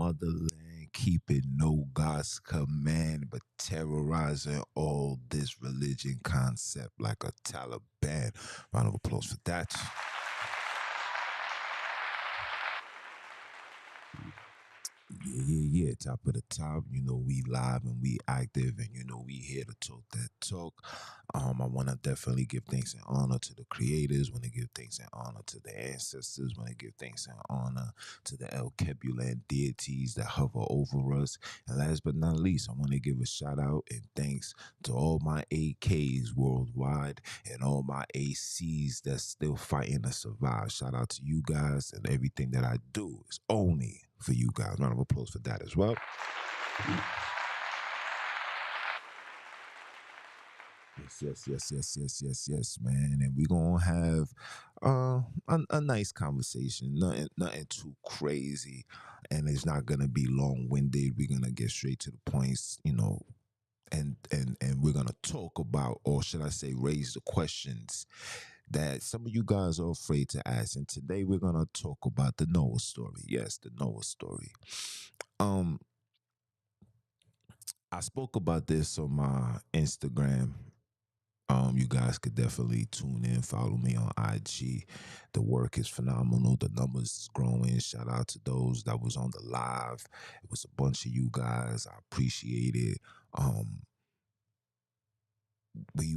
motherland, keeping no God's command, but terrorizing all this religion concept like a Taliban. Round of applause for that. Yeah. Top of the top. You know, we live and we active, and you know, we here to talk that talk. I want to definitely give thanks and honor to the creators. Want to give thanks and honor to the ancestors. Want to give thanks and honor to the Alkebulan deities that hover over us. And last but not least, I want to give a shout out and thanks to all my AKs worldwide and all my ACs that's still fighting to survive. Shout out to you guys, and everything that I do is only for you guys. Round of applause for that as well. Yes, man. And we're gonna have a nice conversation. Nothing too crazy. And it's not gonna be long-winded. We're gonna get straight to the points, you know, and we're gonna talk about, or should I say, raise the questions that some of you guys are afraid to ask. And today we're gonna talk about the Noah story. Yes, the Noah story. Um, I spoke about this on my Instagram. You guys could definitely tune in, follow me on IG. The work is phenomenal. The numbers is growing. Shout out to those that was on the live. It was a bunch of you guys. I appreciate it. Um, we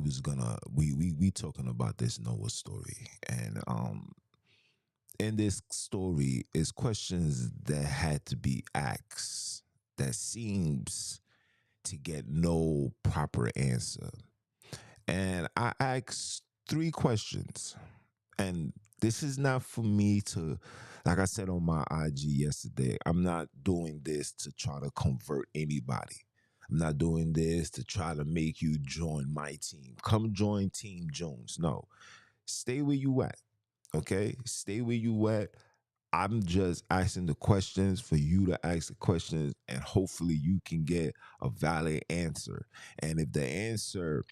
talking about this Noah story, and in this story is questions that had to be asked that seems to get no proper answer. And I asked three questions. And this is not for me to, like I said on my IG yesterday, I'm not doing this to try to convert anybody. I'm not doing this to try to make you join my team. Come join Team Jones. No, stay where you at. Okay? Stay where you at. I'm just asking the questions for you to ask the questions, and hopefully you can get a valid answer. And if the answer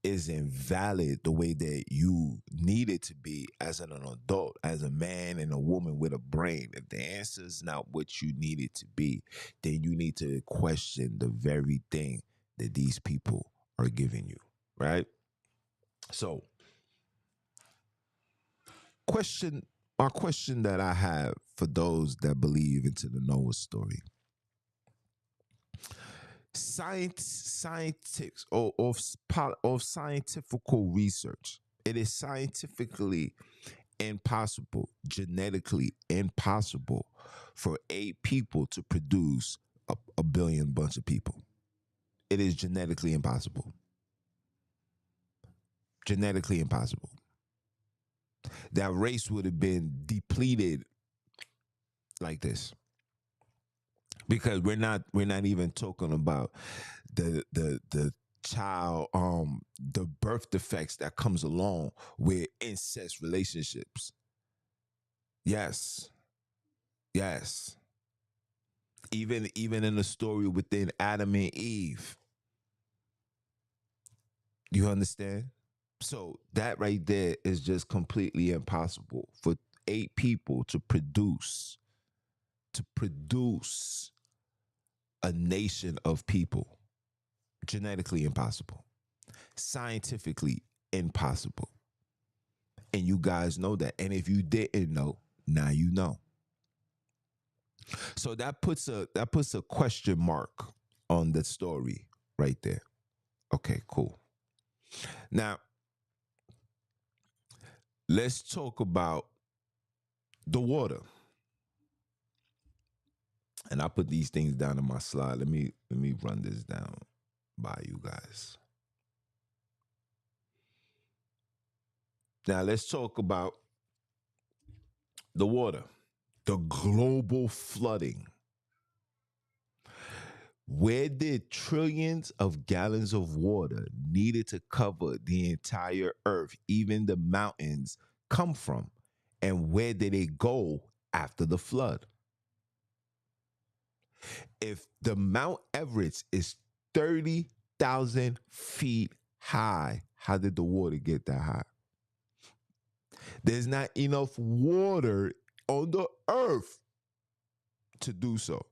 isn't valid the way that you need it to be as an adult, as a man and a woman with a brain, if the answer is not what you need it to be, then you need to question the very thing that these people are giving you, right? So, question my question that I have for those that believe into the Noah story. Scientific of scientifical research. It is scientifically impossible, genetically impossible for 8 people to produce a billion bunch of people. It is genetically impossible. Genetically impossible. That race would have been depleted like this. Because we're not even talking about the child, the birth defects that comes along with incest relationships. Yes. Yes. Even in the story within Adam and Eve. You understand? So that right there is just completely impossible for 8 people to produce a nation of people. Genetically impossible. Scientifically impossible. And you guys know that. And if you didn't know, now you know. So that puts a question mark on the story right there. Okay, cool. Now, let's talk about the water. And I put these things down in my slide. Let me run this down by you guys. Now let's talk about the water. The global flooding. Where did trillions of gallons of water needed to cover the entire earth, even the mountains, come from? And where did it go after the flood? If the Mount Everest is 30,000 feet high, how did the water get that high? There's not enough water on the earth to do so.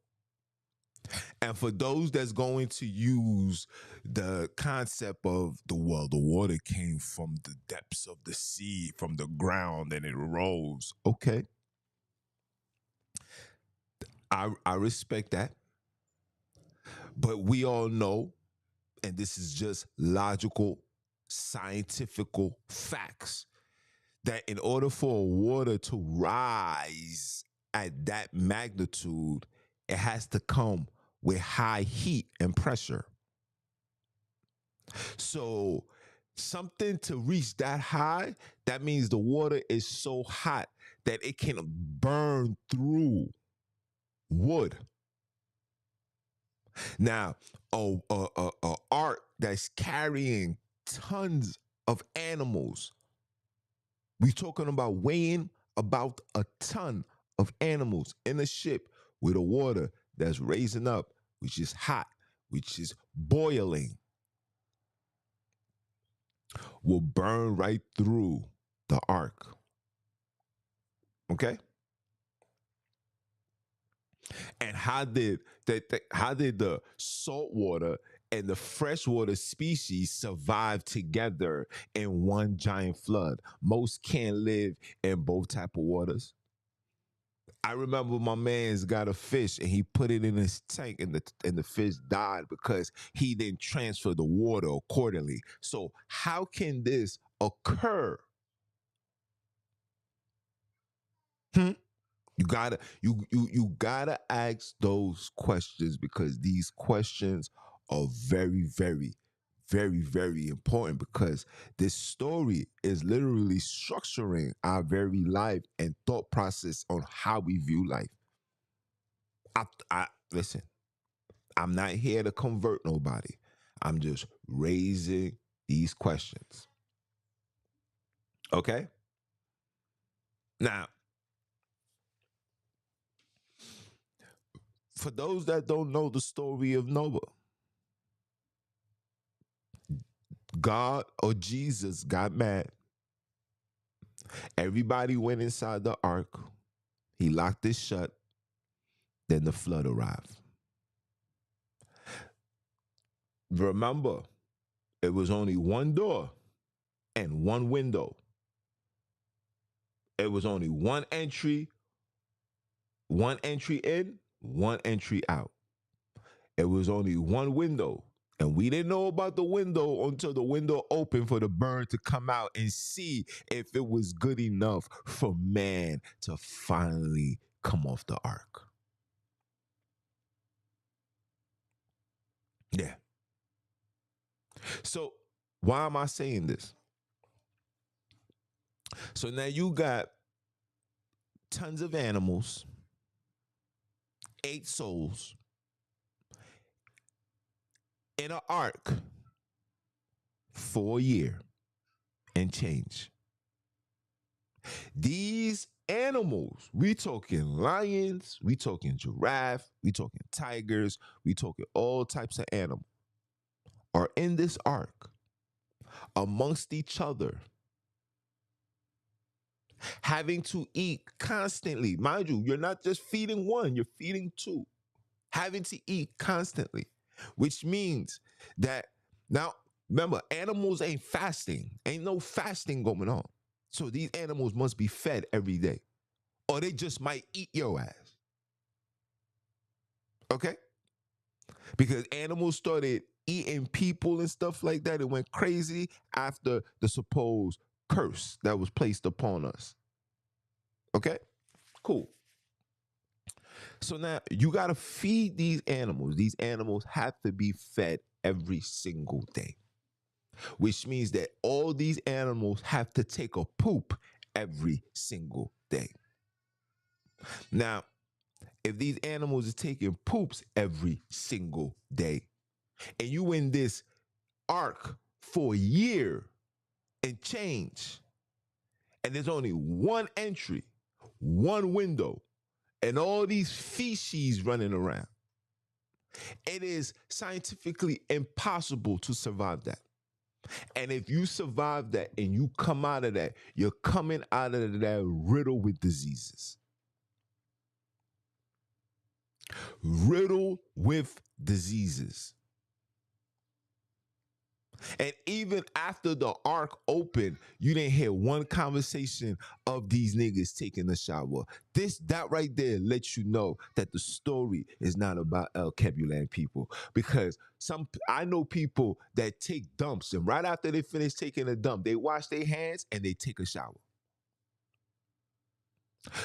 And for those that's going to use the concept of the water came from the depths of the sea, from the ground, and it rose. Okay, I respect that, but we all know, and this is just logical, scientifical facts, that in order for water to rise at that magnitude, it has to come with high heat and pressure. So, something to reach that high, that means the water is so hot that it can burn through wood. Now, a ark that's carrying tons of animals, we talking about weighing about a ton of animals in a ship with a water that's raising up, which is hot, which is boiling, will burn right through the ark. Okay? And how did the salt water and the freshwater species survive together in one giant flood? Most can't live in both type of waters. I remember my man's got a fish and he put it in his tank and the fish died because he didn't transfer the water accordingly. So how can this occur? Hmm? You gotta ask those questions because these questions are very, very, very, very important because this story is literally structuring our very life and thought process on how we view life. I listen, I'm not here to convert nobody. I'm just raising these questions. Okay? Now, for those that don't know the story of Noah, God or Jesus got mad. Everybody went inside the ark. He locked it shut. Then the flood arrived. Remember, it was only one door and one window. It was only one entry in, one entry out. It was only one window. And we didn't know about the window until the window opened for the bird to come out and see if it was good enough for man to finally come off the ark. Yeah. So, why am I saying this? So now you got tons of animals, 8 souls in an ark for a year and change. These animals, we talking lions, we talking giraffe, we talking tigers, we talking all types of animals, are in this ark amongst each other, having to eat constantly. Mind you, you're not just feeding one, you're feeding two, having to eat constantly, which means that now, remember, animals ain't fasting, ain't no fasting going on. So these animals must be fed every day, or they just might eat your ass. Okay? Because animals started eating people and stuff like that. It went crazy after the supposed curse that was placed upon us. Okay? Cool. So now you got to feed these animals. These animals have to be fed every single day, which means that all these animals have to take a poop every single day. Now, if these animals are taking poops every single day, and you in this ark for a year and change, and there's only one entry, one window, and all these feces running around, it is scientifically impossible to survive that. And if you survive that and you come out of that, you're coming out of that riddled with diseases. Riddled with diseases. And even after the ark opened, you didn't hear one conversation of these niggas taking a shower. That right there lets you know that the story is not about Alkebulan people. Because I know people that take dumps, and right after they finish taking a dump, they wash their hands and they take a shower.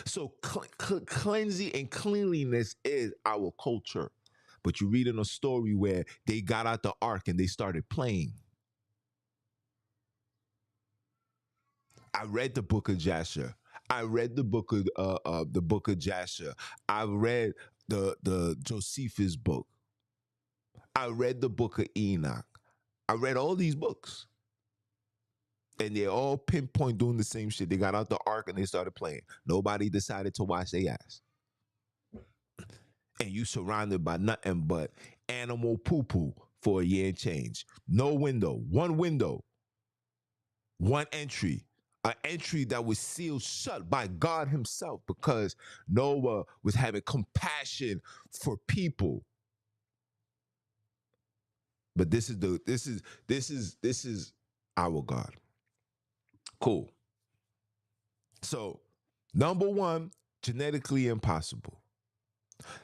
So cleansing and cleanliness is our culture. But you read in a story where they got out the ark and they started playing. I read the book of Jasher. I read the book of Jasher. I read the Josephus book. I read the book of Enoch. I read all these books. And they all pinpoint doing the same shit. They got out the ark and they started playing. Nobody decided to wash their ass. And you surrounded by nothing but animal poo-poo for a year and change. No window, one entry, an entry that was sealed shut by God himself because Noah was having compassion for people. But this is our God. Cool. So, number one, genetically impossible.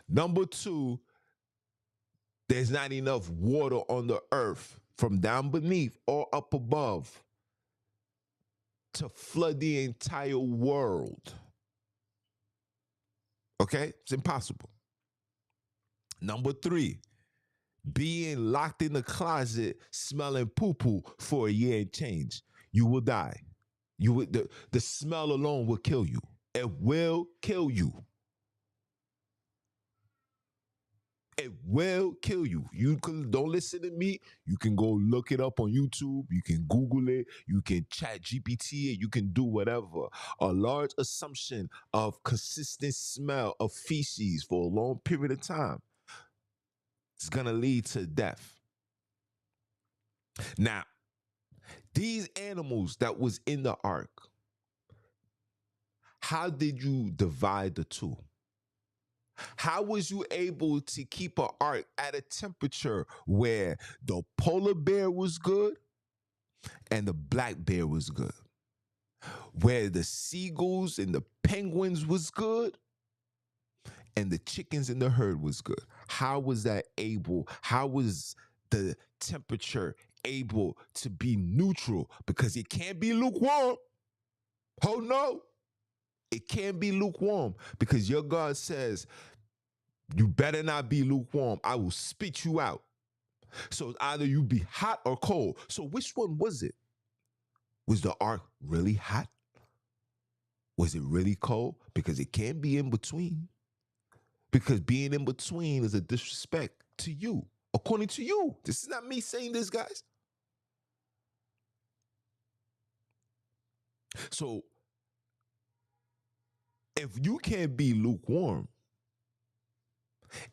Number two, there's not enough water on the earth from down beneath or up above to flood the entire world. Okay? It's impossible. Number three, being locked in the closet smelling poo-poo for a year and change. You will die. You would the smell alone will kill you. It will kill you. It will kill you. Don't listen to me. You can go look it up on YouTube. You can Google it. You can chat GPT it. You can do whatever. A large assumption of consistent smell of feces for a long period of time is going to lead to death. Now, these animals that was in the ark, how did you divide the two? How was you able to keep an ark at a temperature where the polar bear was good and the black bear was good? Where the seagulls and the penguins was good and the chickens in the herd was good? How was that able? How was the temperature able to be neutral? Because it can't be lukewarm. Oh no. It can't be lukewarm because your God says, you better not be lukewarm. I will spit you out. So either you be hot or cold. So which one was it? Was the ark really hot? Was it really cold? Because it can't be in between. Because being in between is a disrespect to you. According to you. This is not me saying this, guys. So if you can't be lukewarm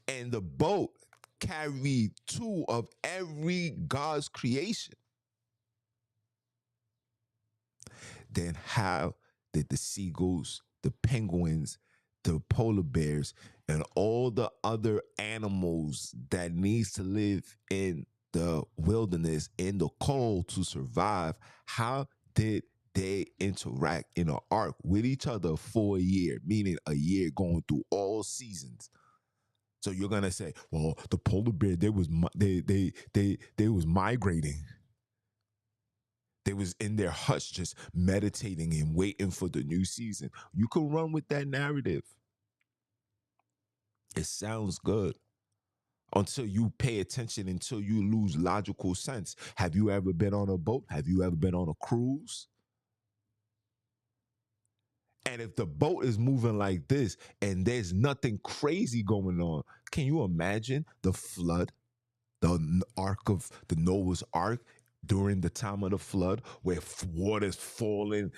and the boat carried two of every God's creation, then how did the seagulls, the penguins, the polar bears, and all the other animals that needs to live in the wilderness, in the cold to survive, how did they interact in an ark with each other for a year, meaning a year going through all seasons? So you're gonna say, well, the polar bear, they was migrating. They was in their huts just meditating and waiting for the new season. You can run with that narrative. It sounds good until you pay attention, until you lose logical sense. Have you ever been on a boat? Have you ever been on a cruise? And if the boat is moving like this and there's nothing crazy going on, can you imagine the flood, the ark of the Noah's Ark during the time of the flood where water's falling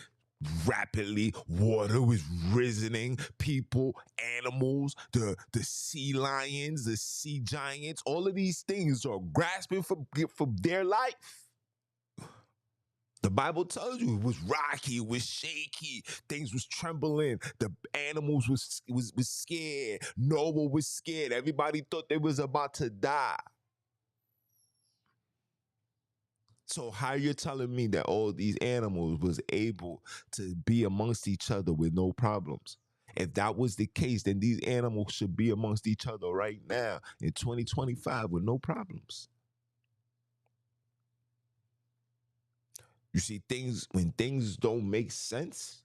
rapidly, water was risen, people, animals, the sea lions, the sea giants, all of these things are grasping for their life. The Bible tells you it was rocky, it was shaky, things was trembling, the animals was scared, Noah was scared, everybody thought they was about to die. So how you're telling me that all these animals was able to be amongst each other with no problems? If that was the case, then these animals should be amongst each other right now in 2025 with no problems. You see, things when things don't make sense,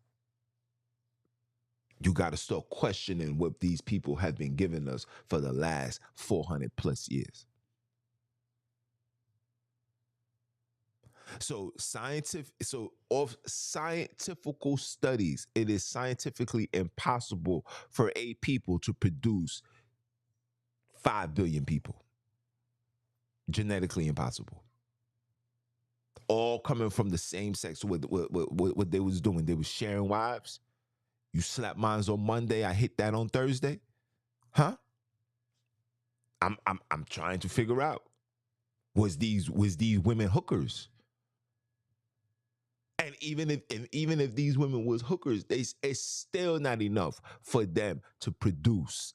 you got to start questioning what these people have been giving us for the last 400 plus years. So of scientifical studies, it is scientifically impossible for a people to produce 5 billion people. Genetically impossible. All coming from the same sex. What they was doing, they was sharing wives. You slap mines on Monday, I hit that on Thursday. Huh? I'm trying to figure out. Was these women hookers? And even if these women was hookers, it's still not enough for them to produce.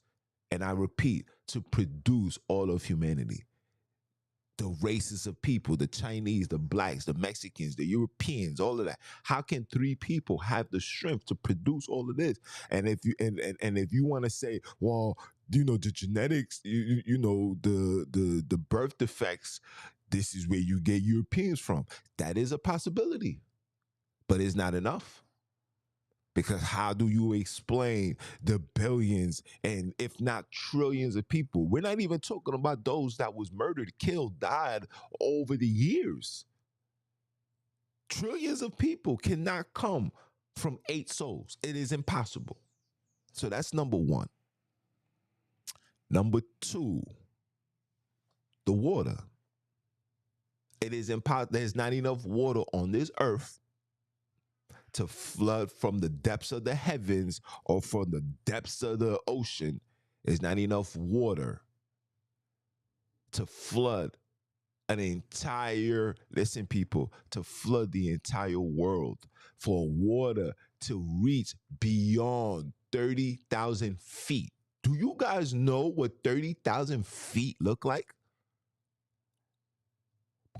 And I repeat, to produce all of humanity. The races of people, the Chinese, the blacks, the Mexicans, the Europeans, all of that. How can three people have the strength to produce all of this? And if you want to say, well, the genetics, the birth defects, this is where you get Europeans from. That is a possibility, but it's not enough. Because how do you explain the billions and if not trillions of people? We're not even talking about those that was murdered, killed, died over the years. Trillions of people cannot come from 8 souls. It is impossible. So that's number one. Number two, the water. It is impossible. There's not enough water on this earth to flood from the depths of the heavens or from the depths of the ocean. There's not enough water to flood an entire, listen, people, to flood the entire world, for water to reach beyond 30,000 feet. Do you guys know what 30,000 feet look like?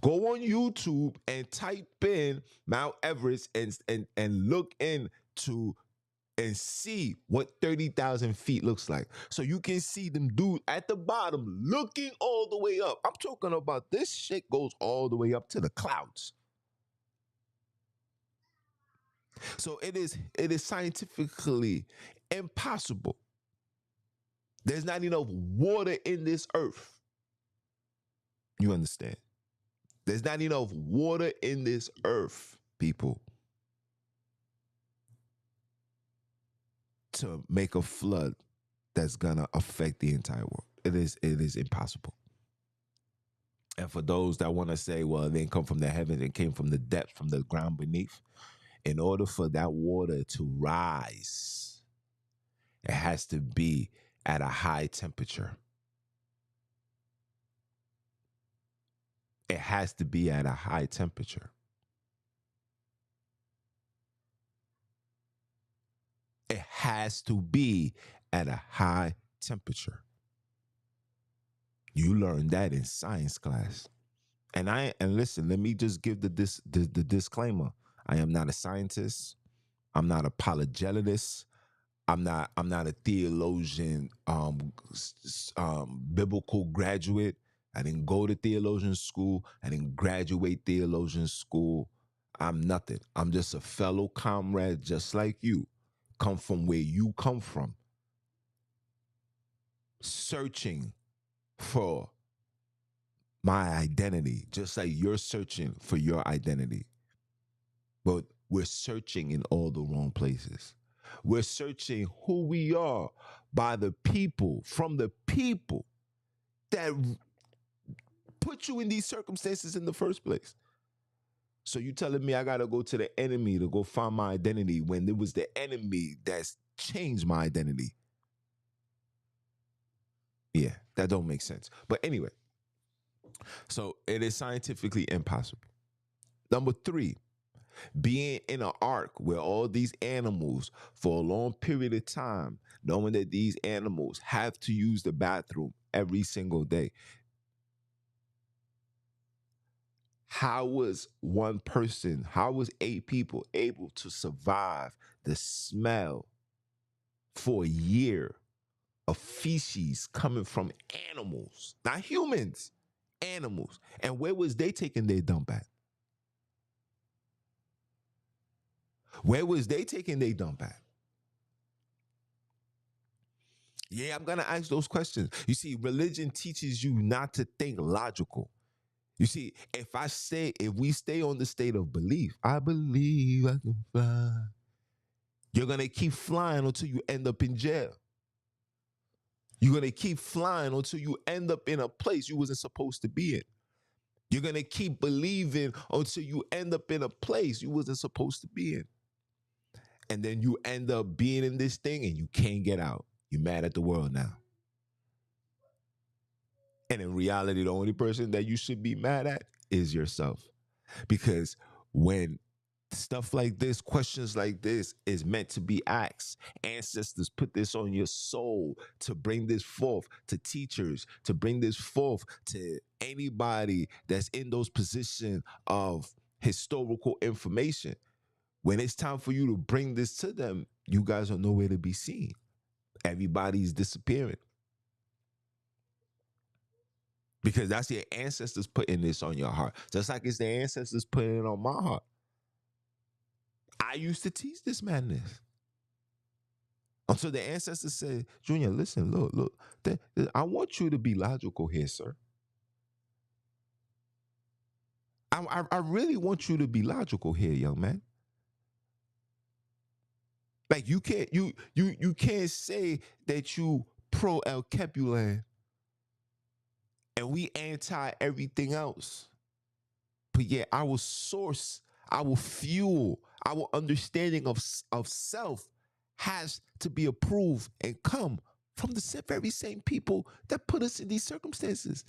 Go on YouTube and type in Mount Everest and look into and see what 30,000 feet looks like. So you can see them dude at the bottom looking all the way up. I'm talking about this shit goes all the way up to the clouds. So it is scientifically impossible. There's not enough water in this earth. You understand? There's not enough water in this earth, people, to make a flood that's gonna affect the entire world. It is impossible. And for those that want to say, well, it didn't come from the heavens, it came from the depths, from the ground beneath. In order for that water to rise, it has to be at a high temperature. It has to be at a high temperature. It has to be at a high temperature. You learned that in science class. And listen, let me just give the disclaimer. I am not a scientist. I'm not a apologetist. I'm not a theologian, biblical graduate. I didn't go to theologian school. I didn't graduate theologian school. I'm nothing. I'm just a fellow comrade, just like you. Come from where you come from, searching for my identity, just like you're searching for your identity. But we're searching in all the wrong places. We're searching who we are by the people, from the people that put you in these circumstances in the first place. So you telling me I gotta go to the enemy to go find my identity when it was the enemy that's changed my identity? Yeah, that don't make sense. But anyway, so it is scientifically impossible. Number three, Being in an ark where all these animals for a long period of time, knowing that these animals have to use the bathroom every single day. How was one person, how was eight people able to survive the smell for a year of feces coming from animals, not humans, animals? And where was they taking their dump at? Where was they taking their dump at? Yeah, I'm gonna ask those questions. You see, religion teaches you not to think logical. You see, if we stay on the state of belief, I believe I can fly. You're gonna keep flying until you end up in jail. You're gonna keep flying until you end up in a place you wasn't supposed to be in. You're gonna keep believing until you end up in a place you wasn't supposed to be in. And then you end up being in this thing and you can't get out. You're mad at the world now. And in reality, the only person that you should be mad at is yourself. Because when stuff like this, questions like this is meant to be asked, ancestors put this on your soul to bring this forth to teachers, to bring this forth to anybody that's in those positions of historical information. When it's time for you to bring this to them, you guys are nowhere to be seen. Everybody's disappearing. Because that's your ancestors putting this on your heart. Just like it's the ancestors putting it on my heart. I used to teach this madness. Until the ancestors said, Junior, listen, look. I want you to be logical here, sir. I really want you to be logical here, young man. Like you can't say that you pro Alkebulan and we anti everything else. But yet our source, our fuel, our understanding of self has to be approved and come from the very same people that put us in these circumstances.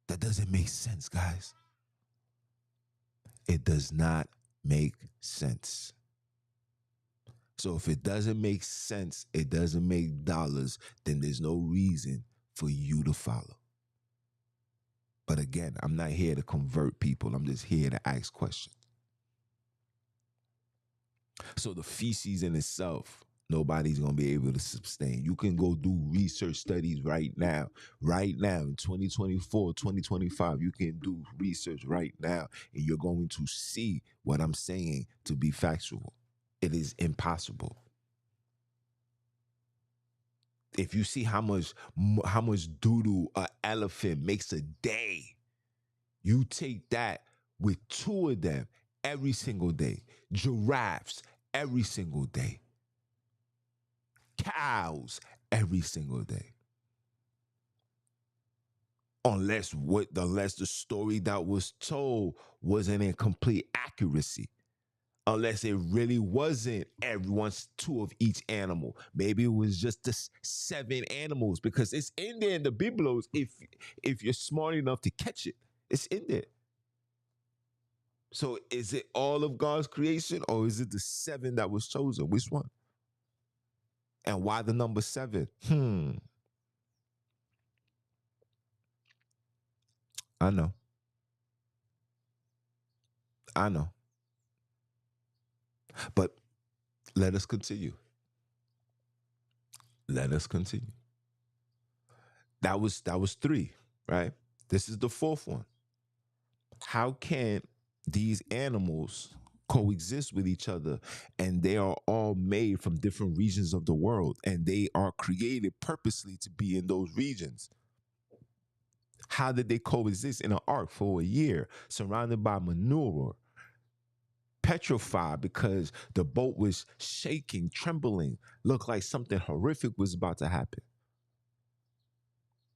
That doesn't make sense, guys. It does not make sense. So if it doesn't make sense, it doesn't make dollars, then there's no reason for you to follow. But again, I'm not here to convert people. I'm just here to ask questions. So the feces in itself, nobody's going to be able to sustain. You can go do research studies right now in 2024, 2025. You can do research right now and you're going to see what I'm saying to be factual. It is impossible. If you see how much doo-doo an elephant makes a day, you take that with two of them every single day. Giraffes every single day. Cows every single day. Unless the story that was told wasn't in complete accuracy. Unless it really wasn't everyone's two of each animal. Maybe it was just the seven animals because it's in there in the Biblos if you're smart enough to catch it. It's in there. So is it all of God's creation or is it the seven that was chosen? Which one? And why the number seven? I know. I know. But let us continue. Let us continue. That was three, right? This is the fourth one. How can these animals coexist with each other and they are all made from different regions of the world and they are created purposely to be in those regions? How did they coexist in an ark for a year surrounded by manure, petrified because the boat was shaking, trembling, looked like something horrific was about to happen?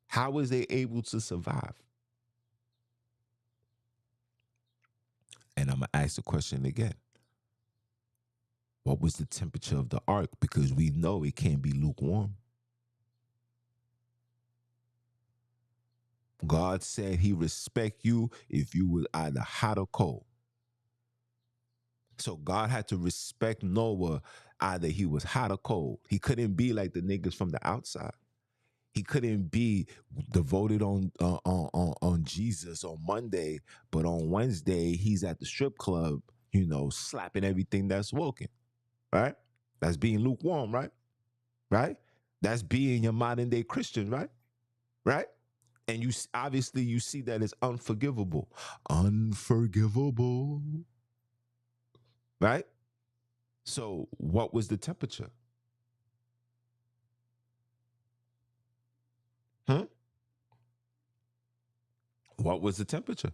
How was they able to survive? And I'm going to ask the question again. What was the temperature of the ark? Because we know it can't be lukewarm. God said he respect you if you were either hot or cold. So God had to respect Noah. Either he was hot or cold. He couldn't be like the niggas from the outside. He couldn't be devoted on Jesus on Monday, but on Wednesday he's at the strip club, slapping everything that's walking. Right? That's being lukewarm, right? Right? That's being your modern day Christian, right? Right? And obviously you see that it's unforgivable. Unforgivable. Right? So what was the temperature? Hmm? What was the temperature?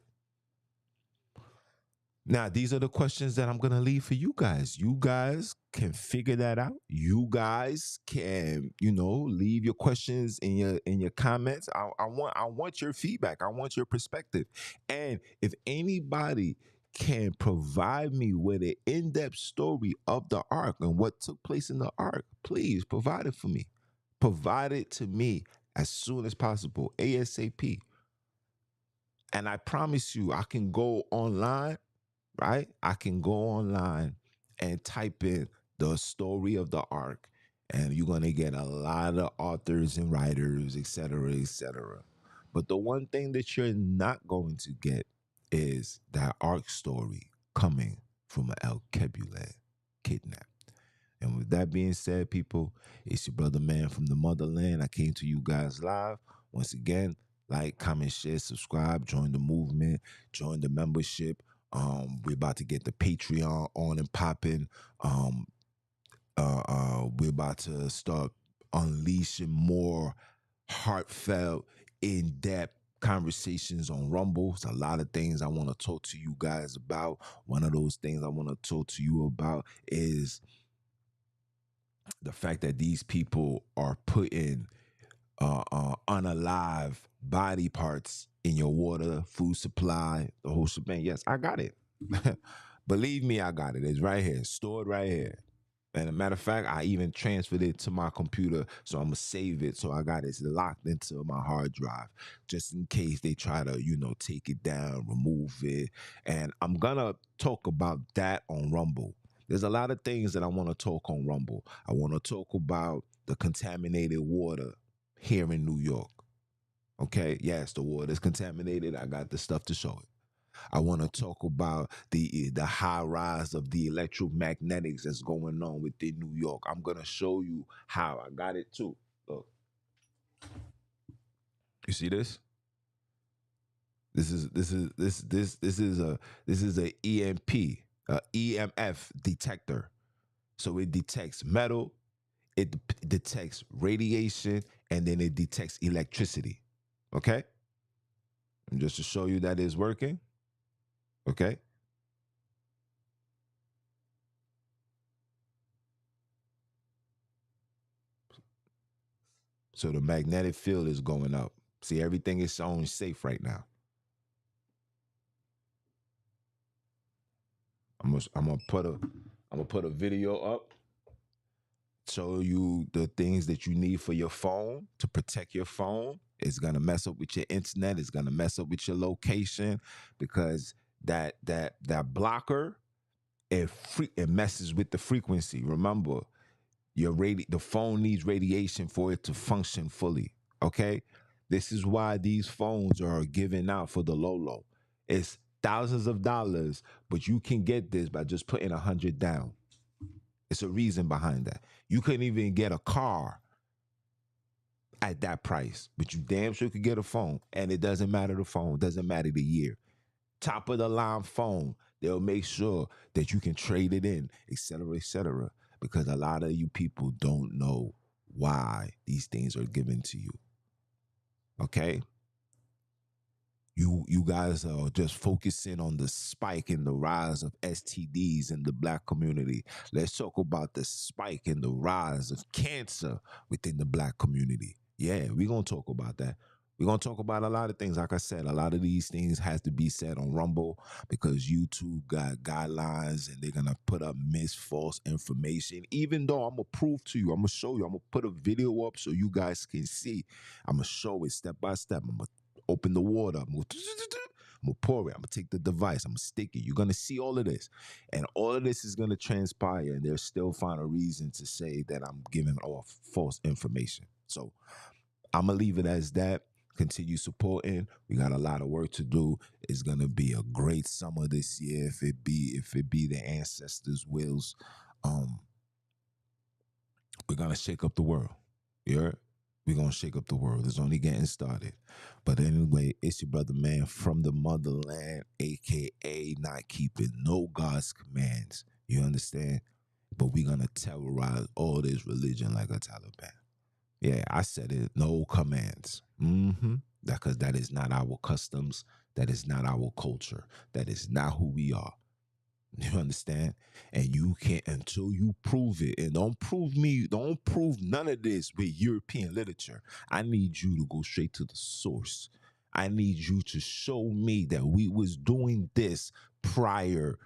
Now, these are the questions that I'm gonna leave for you guys. You guys can figure that out. You guys can, leave your questions in your comments. I want your feedback. I want your perspective. And if anybody can provide me with an in-depth story of the ark and what took place in the ark, please provide it for me. Provide it to me as soon as possible, ASAP. And I promise you, I can go online, right? I can go online and type in the story of the ark, and you're gonna get a lot of authors and writers, etc., etc. But the one thing that you're not going to get is that ark story coming from an Alkebulan kidnapped. And with that being said, people, it's your brother man from the motherland. I came to you guys live. Once again, like, comment, share, subscribe, join the movement, join the membership. We're about to get the Patreon on and popping. We're about to start unleashing more heartfelt, in-depth conversations on Rumble. It's a lot of things I want to talk to you guys about. One of those things I want to talk to you about is the fact that these people are putting unalive body parts in your water, food supply, the whole shebang. Yes, I got it. Believe me, I got it. It's right here, stored right here. And a matter of fact, I even transferred it to my computer, so I'm gonna save it. So I got it locked into my hard drive, just in case they try to, take it down, remove it. And I'm gonna talk about that on Rumble. There's a lot of things that I want to talk on Rumble. I want to talk about the contaminated water here in New York. Okay, yes, the water is contaminated. I got the stuff to show it. I want to talk about the high rise of the electromagnetics that's going on within New York. I'm gonna show you how. I got it too. Look, you see this? This is a EMP, EMF detector. So it detects metal, it detects radiation, and then it detects electricity. Okay, and just to show you that it's working. Okay, so the magnetic field is going up. See, everything is shown safe right now. I'm gonna put a video up, show you the things that you need for your phone to protect your phone. It's gonna mess up with your internet. It's gonna mess up with your location because that blocker, it messes with the frequency. Remember, the phone needs radiation for it to function fully. Okay, this is why these phones are given out for the low low. It's thousands of dollars, but you can get this by just putting 100 down. It's a reason behind that. You couldn't even get a car at that price, but you damn sure could get a phone. And it doesn't matter the phone, doesn't matter the year. Top of the line phone, they'll make sure that you can trade it in, etc., etc. Because a lot of you people don't know why these things are given to you. Okay? You guys are just focusing on the spike and the rise of STDs in the black community. Let's talk about the spike and the rise of cancer within the black community. Yeah, we're gonna talk about that. We're gonna talk about a lot of things. Like I said, a lot of these things has to be said on Rumble because YouTube got guidelines and they're gonna put up false information. Even though I'm gonna prove to you, I'm gonna show you, I'm gonna put a video up so you guys can see. I'm gonna show it step by step. I'm gonna open the water. I'm gonna pour it. I'm gonna take the device. I'm gonna stick it. You're gonna see all of this, and all of this is gonna transpire. And they'll still find a reason to say that I'm giving off false information. So I'm gonna leave it as that. Continue supporting. We got a lot of work to do. It's gonna be a great summer this year if it be the ancestors' wills. Um, we're gonna shake up the world. Yeah, we're gonna shake up the world. It's only getting started. But anyway, it's your brother man from the motherland, aka not keeping no God's commands. You understand? But we're gonna terrorize all this religion like a Taliban. Yeah, I said it. No commands. Mm-hmm. Because that is not our customs. That is not our culture. That is not who we are. You understand? And you can't until you prove it. And don't prove none of this with European literature. I need you to go straight to the source. I need you to show me that we was doing this prior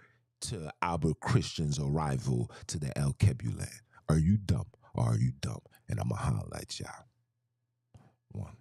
to Albert Christian's arrival to the Alkebulan. Are you dumb or are you dumb? And I'ma holler at y'all. One.